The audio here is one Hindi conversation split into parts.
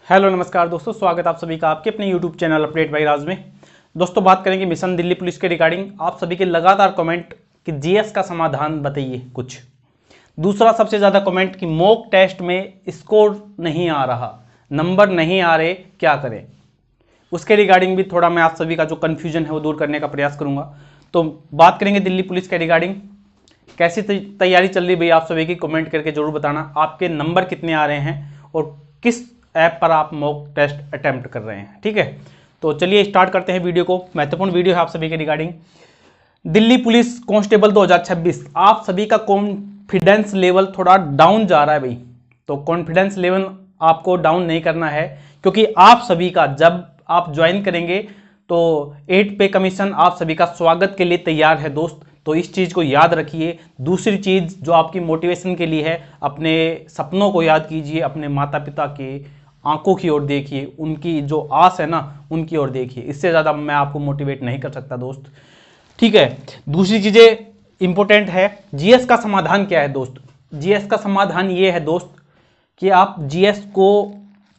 हेलो नमस्कार दोस्तों, स्वागत आप सभी का आपके अपने यूट्यूब चैनल अपडेट बाय राज में। दोस्तों बात करेंगे मिशन दिल्ली पुलिस के रिगार्डिंग। आप सभी के लगातार कमेंट कि जीएस का समाधान बताइए कुछ। दूसरा सबसे ज़्यादा कमेंट कि मॉक टेस्ट में स्कोर नहीं आ रहा, नंबर नहीं आ रहे, क्या करें। उसके रिगार्डिंग भी थोड़ा मैं आप सभी का जो कन्फ्यूजन है वो दूर करने का प्रयास करूँगा। तो बात करेंगे दिल्ली पुलिस के रिगार्डिंग, कैसी तैयारी चल रही भाई आप सभी की, कमेंट करके जरूर बताना। आपके नंबर कितने आ रहे हैं और किस ऐप पर आप मॉक टेस्ट अटेम्प्ट कर रहे हैं, ठीक है। तो चलिए स्टार्ट करते हैं वीडियो को। महत्वपूर्ण वीडियो है आप सभी के रिगार्डिंग। दिल्ली पुलिस कांस्टेबल 2026, आप सभी का कॉन्फिडेंस लेवल थोड़ा डाउन जा रहा है भाई। तो कॉन्फिडेंस लेवल आपको डाउन नहीं करना है, क्योंकि आप सभी का जब आप ज्वाइन करेंगे तो 8 पे कमीशन आप सभी का स्वागत के लिए तैयार है दोस्त। तो इस चीज़ को याद रखिए। दूसरी चीज़ जो आपकी मोटिवेशन के लिए है, अपने सपनों को याद कीजिए, अपने माता पिता के आंखों की ओर देखिए, उनकी जो आस है ना उनकी ओर देखिए। इससे ज़्यादा मैं आपको मोटिवेट नहीं कर सकता दोस्त, ठीक है। दूसरी चीज़ें इंपॉर्टेंट है, जीएस का समाधान क्या है दोस्त। जीएस का समाधान ये है दोस्त कि आप जीएस को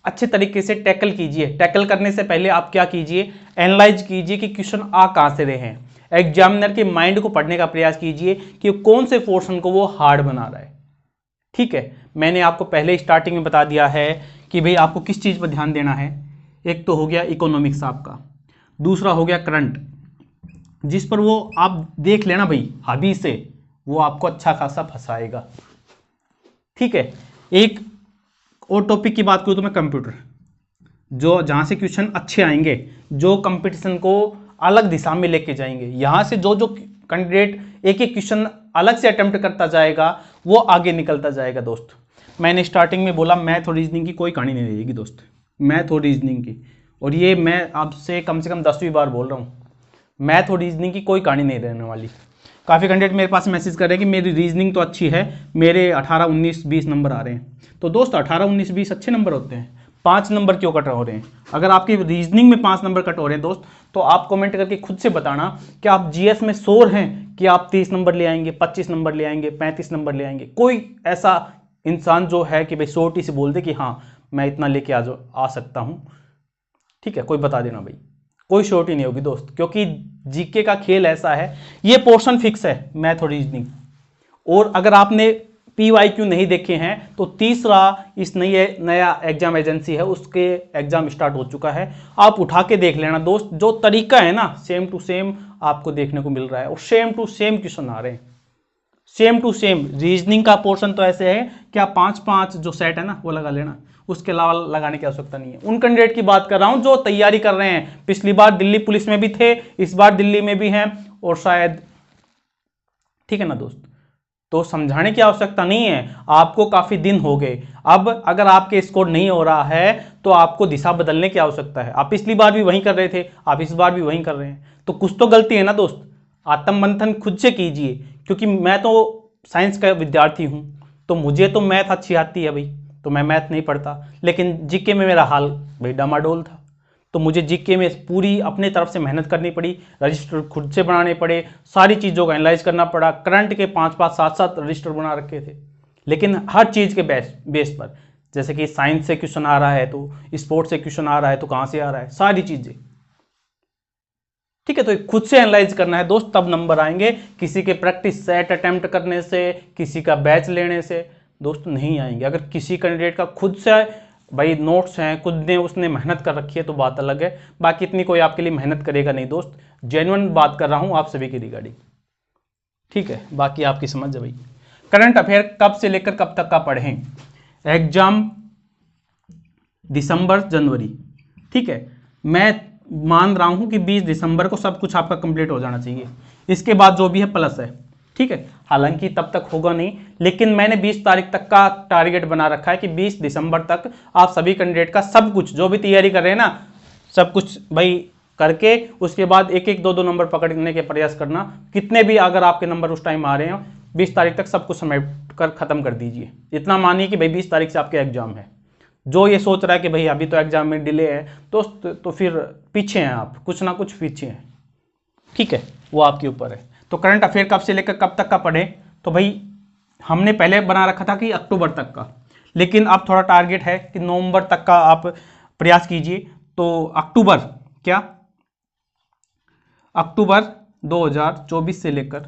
अच्छे तरीके से टैकल कीजिए। टैकल करने से पहले आप क्या कीजिए, एनालाइज कीजिए कि क्वेश्चन आ कहाँ से रहे हैं। एग्जामिनर के माइंड को पढ़ने का प्रयास कीजिए कि कौन से पोर्शन को वो हार्ड बना रहा है, ठीक है। मैंने आपको पहले स्टार्टिंग में बता दिया है कि भाई आपको किस चीज़ पर ध्यान देना है। एक तो हो गया इकोनॉमिक्स आपका, दूसरा हो गया करंट, जिस पर वो आप देख लेना भाई हबी से, वो आपको अच्छा खासा फंसाएगा, ठीक है। एक और टॉपिक की बात करूँ तो मैं कंप्यूटर, जो जहाँ से क्वेश्चन अच्छे आएंगे, जो कंपटीशन को अलग दिशा में लेके जाएंगे। यहाँ से जो जो कैंडिडेट एक एक क्वेश्चन अलग से अटेम्प्ट करता जाएगा वो आगे निकलता जाएगा दोस्त। मैंने स्टार्टिंग में बोला मैथ और रीजनिंग की कोई कहानी नहीं रहेगी दोस्त, मैथ और रीजनिंग की, और ये मैं आपसे कम से कम 10वीं बार बोल रहा हूँ, मैथ और रीजनिंग की कोई कहानी नहीं रहने वाली। काफ़ी कैंडिडेट मेरे पास मैसेज कर रहे हैं कि मेरी रीजनिंग तो अच्छी है, मेरे 18, 19, 20 नंबर आ रहे हैं। तो दोस्त 18, 19, 20 अच्छे नंबर होते हैं, 5 नंबर क्यों कट हो रहे हैं। अगर आपकी रीजनिंग में 5 नंबर कट हो रहे हैं दोस्त, तो आप कमेंट करके खुद से बताना कि आप जीएस में श्योर हैं कि आप 30 नंबर ले आएंगे, 25 नंबर ले आएंगे, 35 नंबर ले आएंगे। कोई ऐसा इंसान जो है कि भाई श्योरिटी से बोल दे कि हाँ मैं इतना लेके आ सकता हूँ, ठीक है। कोई बता देना भाई, कोई श्योरिटी नहीं होगी दोस्त, क्योंकि जीके का खेल ऐसा है, ये पोर्शन फिक्स है मैथ और रीजनिंग। और अगर आपने PYQ नहीं देखे हैं तो तीसरा इस नया एग्जाम एजेंसी है, उसके एग्जाम स्टार्ट हो चुका है, आप उठा के देख लेना दोस्त। जो तरीका है ना सेम टू सेम आपको देखने को मिल रहा है, और सेम टू सेम क्वेश्चन आ रहे हैं, सेम टू सेम। रीजनिंग का पोर्शन तो ऐसे है कि आप 5-5 जो सेट है ना वो लगा लेना, उसके अलावा लगाने की आवश्यकता नहीं है। उन कैंडिडेट की बात कर रहा हूं जो तैयारी कर रहे हैं, पिछली बार दिल्ली पुलिस में भी थे, इस बार दिल्ली में भी हैं, और शायद, ठीक है ना दोस्त। तो समझाने की आवश्यकता नहीं है, आपको काफी दिन हो गए। अब अगर आपके स्कोर नहीं हो रहा है तो आपको दिशा बदलने की आवश्यकता है। आप पिछली बार भी वहीं कर रहे थे, आप इस बार भी वहीं कर रहे हैं, तो कुछ तो गलती है ना दोस्त। आत्ममंथन खुद से कीजिए, क्योंकि मैं तो साइंस का विद्यार्थी हूं, तो मुझे तो मैथ अच्छी आती है भाई, तो मैं मैथ नहीं पढ़ता। लेकिन जीके में मेरा हाल भाई डामाडोल था, तो मुझे जीके में पूरी अपने तरफ से मेहनत करनी पड़ी, रजिस्टर खुद से बनाने पड़े, सारी चीज़ों का एनालाइज करना पड़ा। करंट के 5-5, 7-7 रजिस्टर बना रखे थे, लेकिन हर चीज़ के बेस पर, जैसे कि साइंस से क्वेश्चन आ रहा है तो स्पोर्ट्स से क्वेश्चन आ रहा है तो कहाँ से आ रहा है, सारी चीज़ें, ठीक है। तो खुद से एनालाइज करना है दोस्त, तब नंबर आएंगे। किसी के प्रैक्टिस सेट अटेम्प्ट करने से, किसी का बैच लेने से दोस्त नहीं आएंगे। अगर किसी कैंडिडेट का खुद से भाई नोट्स हैं, खुद ने उसने मेहनत कर रखी है तो बात अलग है, बाकी इतनी कोई आपके लिए मेहनत करेगा नहीं दोस्त। जेन्युइन बात कर रहा हूं आप सभी की रिगार्डिंग, ठीक है। बाकी आपकी समझ है भाई। करंट अफेयर कब से लेकर कब तक का पढ़ें। एग्जाम दिसंबर जनवरी, ठीक है। मैं मान रहा हूं कि 20 दिसंबर को सब कुछ आपका कंप्लीट हो जाना चाहिए। इसके बाद जो भी है प्लस है, ठीक है। हालांकि तब तक होगा नहीं, लेकिन मैंने 20 तारीख तक का टारगेट बना रखा है कि 20 दिसंबर तक आप सभी कैंडिडेट का सब कुछ जो भी तैयारी कर रहे हैं ना, सब कुछ भाई करके उसके बाद एक एक 2-2 नंबर पकड़ने के प्रयास करना। कितने भी अगर आपके नंबर उस टाइम आ रहे हैं, 20 तारीख तक सब कुछ समेट कर खत्म कर दीजिए। इतना मानिए कि भाई 20 तारीख से आपके एग्जाम है। जो ये सोच रहा है कि भाई अभी तो एग्जाम में डिले है दोस्त, तो फिर पीछे हैं आप, कुछ ना कुछ पीछे हैं, ठीक है। वो आपके ऊपर है। तो करंट अफेयर कब से लेकर कब तक का पढ़े, तो भाई हमने पहले बना रखा था कि अक्टूबर तक का, लेकिन अब थोड़ा टारगेट है कि नवंबर तक का आप प्रयास कीजिए। तो अक्टूबर 2024 से लेकर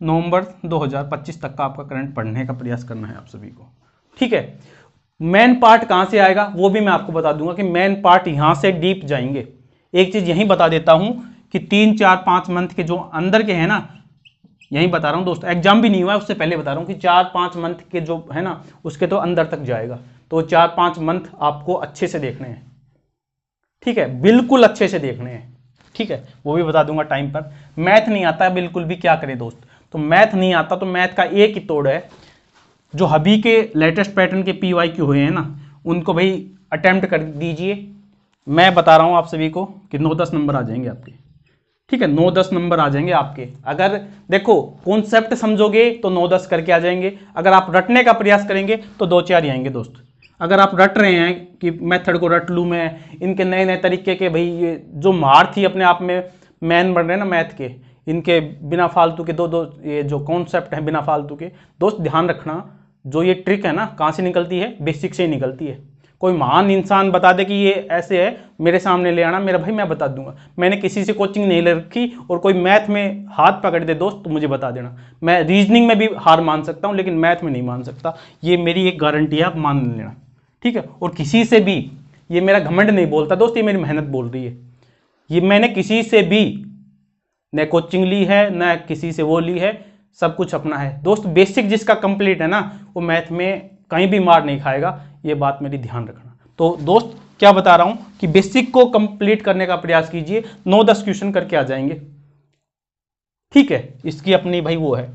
नवंबर 2025 तक का आपका करंट पढ़ने का प्रयास करना है आप सभी को, ठीक है। मेन पार्ट कहां से आएगा वो भी मैं आपको बता दूंगा कि मेन पार्ट यहां से डीप जाएंगे। एक चीज यहीं बता देता हूं कि 3, 4, 5 मंथ के जो अंदर के हैं ना, यहीं बता रहा हूं दोस्तों, एग्जाम भी नहीं हुआ है उससे पहले बता रहा हूं कि 4-5 मंथ के जो है ना उसके तो अंदर तक जाएगा। तो 4-5 मंथ आपको अच्छे से देखने हैं, ठीक है, बिल्कुल अच्छे से देखने हैं, ठीक है। वो भी बता दूंगा टाइम पर। मैथ नहीं आता है बिल्कुल भी, क्या करें दोस्त। तो मैथ नहीं आता तो मैथ का एक ही तोड़ है, जो अभी के लेटेस्ट पैटर्न के PYQ हुए हैं ना उनको भाई अटेम्प्ट कर दीजिए। मैं बता रहा हूं आप सभी को कि 9-10 नंबर आ जाएंगे आपके, ठीक है, 9-10 नंबर आ जाएंगे आपके। अगर देखो कॉन्सेप्ट समझोगे तो 9-10 करके आ जाएंगे, अगर आप रटने का प्रयास करेंगे तो 2-4 ही आएंगे दोस्त। अगर आप रट रहे हैं कि मेथड को रट लूँ मैं, इनके नए नए तरीके के, भाई ये जो मार थी अपने आप में मैन बन रहे हैं ना मैथ के, इनके बिना फालतू के दो ये जो कॉन्सेप्ट हैं बिना फालतू के, दोस्त ध्यान रखना, जो ये ट्रिक है ना कहाँ से निकलती है, बेसिक से ही निकलती है। कोई महान इंसान बता दे कि ये ऐसे है, मेरे सामने ले आना, मेरा भाई मैं बता दूंगा। मैंने किसी से कोचिंग नहीं ले रखी, और कोई मैथ में हाथ पकड़ दे दोस्त तो मुझे बता देना। मैं रीजनिंग में भी हार मान सकता हूँ लेकिन मैथ में नहीं मान सकता, ये मेरी एक गारंटी है, आप मान लेना, ठीक है। और किसी से भी, ये मेरा घमंड नहीं बोलता दोस्त, ये मेरी मेहनत बोल रही है। ये मैंने किसी से भी न कोचिंग ली है न किसी से वो ली है, सब कुछ अपना है दोस्त। बेसिक जिसका कंप्लीट है ना वो मैथ में कहीं भी मार नहीं खाएगा, ये बात मेरी ध्यान रखना। तो दोस्त क्या बता रहा हूं कि बेसिक को कंप्लीट करने का प्रयास कीजिए, 9-10 क्वेश्चन करके आ जाएंगे, ठीक है। इसकी अपनी भाई वो है।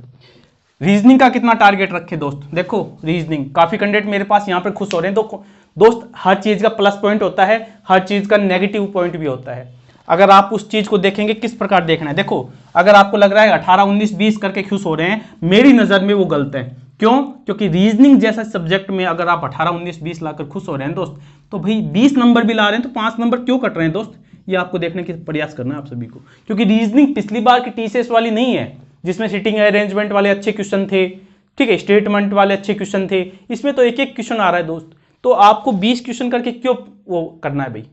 रीजनिंग का कितना टारगेट रखे दोस्त, देखो रीजनिंग काफी कैंडिडेट मेरे पास यहाँ पे खुश हो रहे हैं। तो दोस्त हर चीज का प्लस पॉइंट होता है, हर चीज का नेगेटिव पॉइंट भी होता है। अगर आप उस चीज को देखेंगे किस प्रकार देखना है, देखो अगर आपको लग रहा है 18, 19, 20 करके खुश हो रहे हैं, मेरी नजर में वो गलत है। क्यों? क्योंकि रीजनिंग जैसा सब्जेक्ट में अगर आप 18, 19, 20 लाकर खुश हो रहे हैं दोस्त, तो भाई 20 नंबर भी ला रहे हैं तो 5 नंबर क्यों कट रहे हैं दोस्त, ये आपको देखने की प्रयास करना है आप सभी को। क्योंकि रीजनिंग पिछली बार की TCS वाली नहीं है जिसमें सिटिंग अरेंजमेंट वाले अच्छे क्वेश्चन थे, ठीक है, स्टेटमेंट वाले अच्छे क्वेश्चन थे। इसमें तो एक एक क्वेश्चन आ रहा है दोस्त, तो आपको 20 क्वेश्चन करके क्यों वो करना है भाई।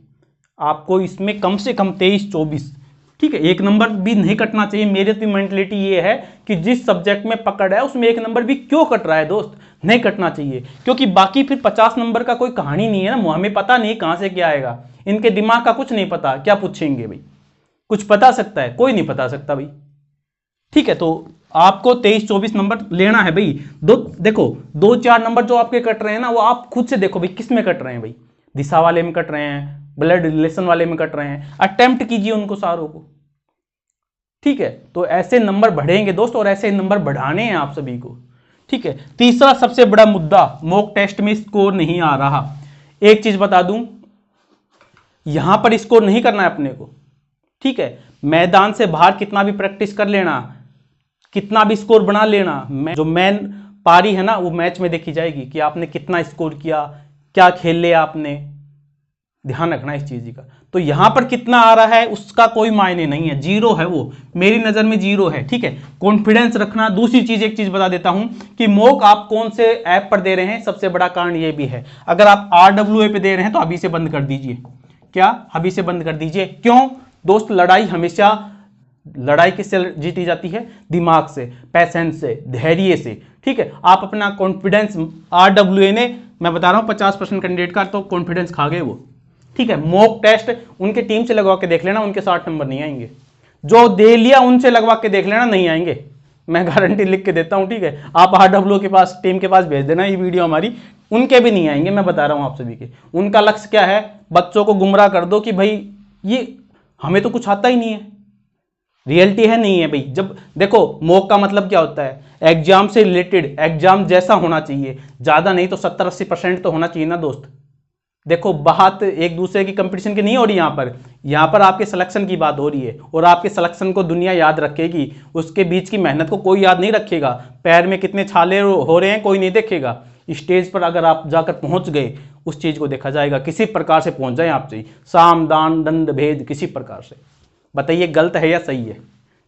आपको इसमें कम से कम 23-24, ठीक है, एक नंबर भी नहीं कटना चाहिए। मेरी तो मेंटलिटी ये है कि जिस सब्जेक्ट में पकड़ है उसमें एक नंबर भी क्यों कट रहा है दोस्त, नहीं कटना चाहिए। क्योंकि बाकी फिर 50 नंबर का कोई कहानी नहीं है ना, हमें पता नहीं कहां से क्या आएगा, इनके दिमाग का कुछ नहीं पता, क्या पूछेंगे भाई, कुछ पता सकता है, कोई नहीं पता सकता भाई, ठीक है। तो आपको 23-24 नंबर लेना है भाई। देखो 2-4 नंबर जो आपके कट रहे हैं ना, वो आप खुद से देखो भाई किस में कट रहे हैं भाई, दिशा वाले में कट रहे हैं, ब्लड रिलेशन वाले में कट रहे हैं, अटेम्प्ट कीजिए उनको सारों को, ठीक है। तो ऐसे नंबर बढ़ेंगे दोस्त, और ऐसे नंबर बढ़ाने हैं आप सभी को, ठीक है। तीसरा सबसे बड़ा मुद्दा, मॉक टेस्ट में स्कोर नहीं आ रहा। एक चीज बता दूं, यहां पर स्कोर नहीं करना है अपने को, ठीक है। मैदान से बाहर कितना भी प्रैक्टिस कर लेना, कितना भी स्कोर बना लेना, जो मेन पारी है ना वो मैच में देखी जाएगी कि आपने कितना स्कोर किया, क्या खेल लिया आपने, ध्यान रखना इस चीज का। तो यहां पर कितना आ रहा है उसका कोई मायने नहीं है, जीरो है वो, मेरी नजर में जीरो है, ठीक है। कॉन्फिडेंस रखना। दूसरी चीज, एक चीज बता देता हूं कि मॉक आप कौन से ऐप पर दे रहे हैं, सबसे बड़ा कारण ये भी है। अगर आप RWA पे दे रहे हैं तो अभी से बंद कर दीजिए, क्या अभी से बंद कर दीजिए। क्यों दोस्त? लड़ाई हमेशा, लड़ाई किससे जीती जाती है? दिमाग से, पैसेंस से, धैर्य से, ठीक है। आप अपना कॉन्फिडेंस, RWA ने, मैं बता रहा हूं 50% कैंडिडेट का तो कॉन्फिडेंस खा गए वो, ठीक है। मॉक टेस्ट उनके टीम से लगवा के देख लेना, उनके 60 नंबर नहीं आएंगे। जो दे लिया उनसे लगवा के देख लेना, नहीं आएंगे, मैं गारंटी लिख के देता हूं, ठीक है। आप RWA के पास, टीम के पास भेज देना ये वीडियो हमारी, उनके भी नहीं आएंगे, मैं बता रहा हूं आप सभी के। उनका लक्ष्य क्या है? बच्चों को गुमराह कर दो कि भाई ये हमें तो कुछ आता ही नहीं है, रियलिटी है नहीं है भाई। जब देखो मॉक का मतलब क्या होता है, एग्जाम से रिलेटेड, एग्जाम जैसा होना चाहिए, ज्यादा नहीं तो 70-80% तो होना चाहिए ना दोस्त। देखो बात एक दूसरे की कंपटीशन की नहीं हो रही, यहाँ पर आपके सिलेक्शन की बात हो रही है, और आपके सिलेक्शन को दुनिया याद रखेगी, उसके बीच की मेहनत को कोई याद नहीं रखेगा। पैर में कितने छाले हो रहे हैं कोई नहीं देखेगा, स्टेज पर अगर आप जाकर पहुंच गए उस चीज को देखा जाएगा, किसी प्रकार से पहुंच जाए आप चाहिए, साम दान दंड भेद, किसी प्रकार से। बताइए गलत है या सही है,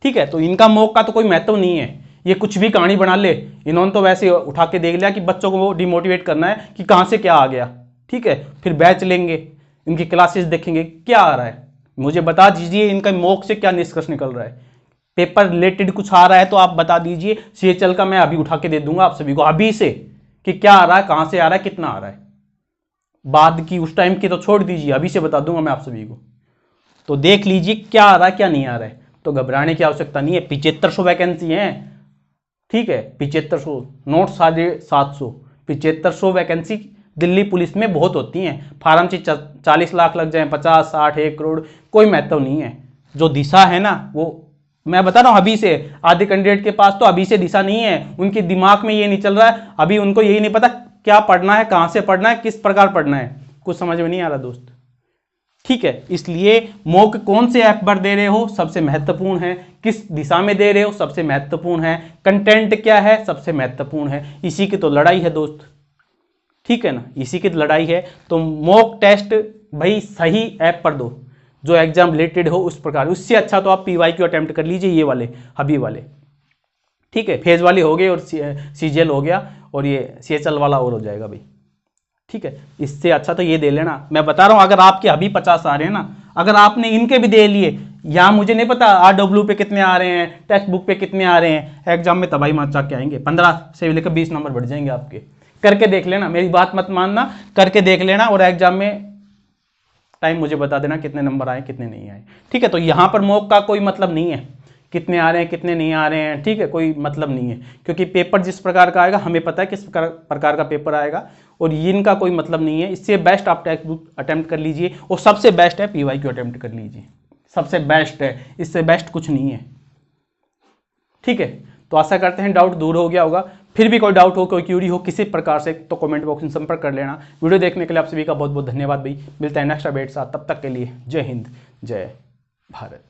ठीक है। तो इनका मॉक का तो कोई महत्व नहीं है, ये कुछ भी कहानी बना ले, इन्होंने तो वैसे उठा के देख लिया कि बच्चों को वो डिमोटिवेट करना है कि कहां से क्या आ गया, ठीक है। फिर बैच लेंगे, इनकी क्लासेस देखेंगे क्या आ रहा है, मुझे बता दीजिए इनका मॉक से क्या निष्कर्ष निकल रहा है। पेपर रिलेटेड कुछ आ रहा है तो आप बता दीजिए, सीएचएल का मैं अभी उठा के दे दूंगा आप सभी को अभी से कि क्या आ रहा है, कहां से आ रहा है, कितना आ रहा है। बाद की उस टाइम की तो छोड़ दीजिए, अभी से बता दूंगा मैं आप सभी को। तो देख लीजिए क्या आ रहा है क्या नहीं आ रहा है। तो घबराने की आवश्यकता नहीं है। 7500 वैकेंसी है, ठीक है, 7500 नोट 750, 7500 वैकेंसी दिल्ली पुलिस में बहुत होती हैं। फार्म से 40 लाख लग जाए, 50, 60, 1 करोड़, कोई महत्व नहीं है। जो दिशा है ना, वो मैं बता रहा हूं अभी से। आधे कैंडिडेट के पास तो अभी से दिशा नहीं है, उनके दिमाग में ये नहीं चल रहा है, अभी उनको यही नहीं पता क्या पढ़ना है, कहां से पढ़ना है, किस प्रकार पढ़ना है, कुछ समझ में नहीं आ रहा दोस्त, ठीक है। इसलिए मॉक कौन से ऐप पर दे रहे हो सबसे महत्वपूर्ण है, किस दिशा में दे रहे हो सबसे महत्वपूर्ण है, कंटेंट क्या है सबसे महत्वपूर्ण है। इसी की तो लड़ाई है दोस्त, ठीक है ना, इसी की लड़ाई है। तो मॉक टेस्ट भाई सही ऐप पर दो जो एग्जाम रिलेटेड हो उस प्रकार। उससे अच्छा तो आप पीवाईक्यू अटेम्प्ट कर लीजिए, ये वाले हबी वाले, ठीक है। फेज वाले हो गए और सीजीएल हो गया और ये सीएचएल वाला और हो जाएगा भाई, ठीक है। इससे अच्छा तो ये दे लेना। मैं बता रहा हूं अगर आपके अभी 50 आ रहे हैं ना, अगर आपने इनके भी दे लिए, या मुझे नहीं पता आरडब्ल्यू पे कितने आ रहे हैं, टेक्स्ट बुक पे कितने आ रहे हैं, एग्जाम में तबाही मचा के आएंगे, 15 से लेकर 20 नंबर बढ़ जाएंगे आपके। करके देख लेना, मेरी बात मत मानना, करके देख लेना और एग्जाम में टाइम मुझे बता देना कितने नंबर आए कितने नहीं आए, ठीक है। तो यहां पर मॉक का कोई मतलब नहीं है कितने आ रहे हैं कितने नहीं आ रहे हैं, ठीक है, कोई मतलब नहीं है, क्योंकि पेपर जिस प्रकार का आएगा हमें पता है किस प्रकार का पेपर आएगा, और इनका कोई मतलब नहीं है। इससे बेस्ट आप टेक्स्ट बुक अटेम्प्ट कर लीजिए, और सबसे बेस्ट है पीवाईक्यू अटेम्प्ट कर लीजिए, सबसे बेस्ट है, इससे बेस्ट कुछ नहीं है, ठीक है। तो आशा करते हैं डाउट दूर हो गया होगा। फिर भी कोई डाउट हो, कोई क्यूरी हो किसी प्रकार से, तो कमेंट बॉक्स में संपर्क कर लेना। वीडियो देखने के लिए आप सभी का बहुत बहुत धन्यवाद भाई। मिलता है नेक्स्ट अपडेट साथ, तब तक के लिए जय हिंद जय भारत।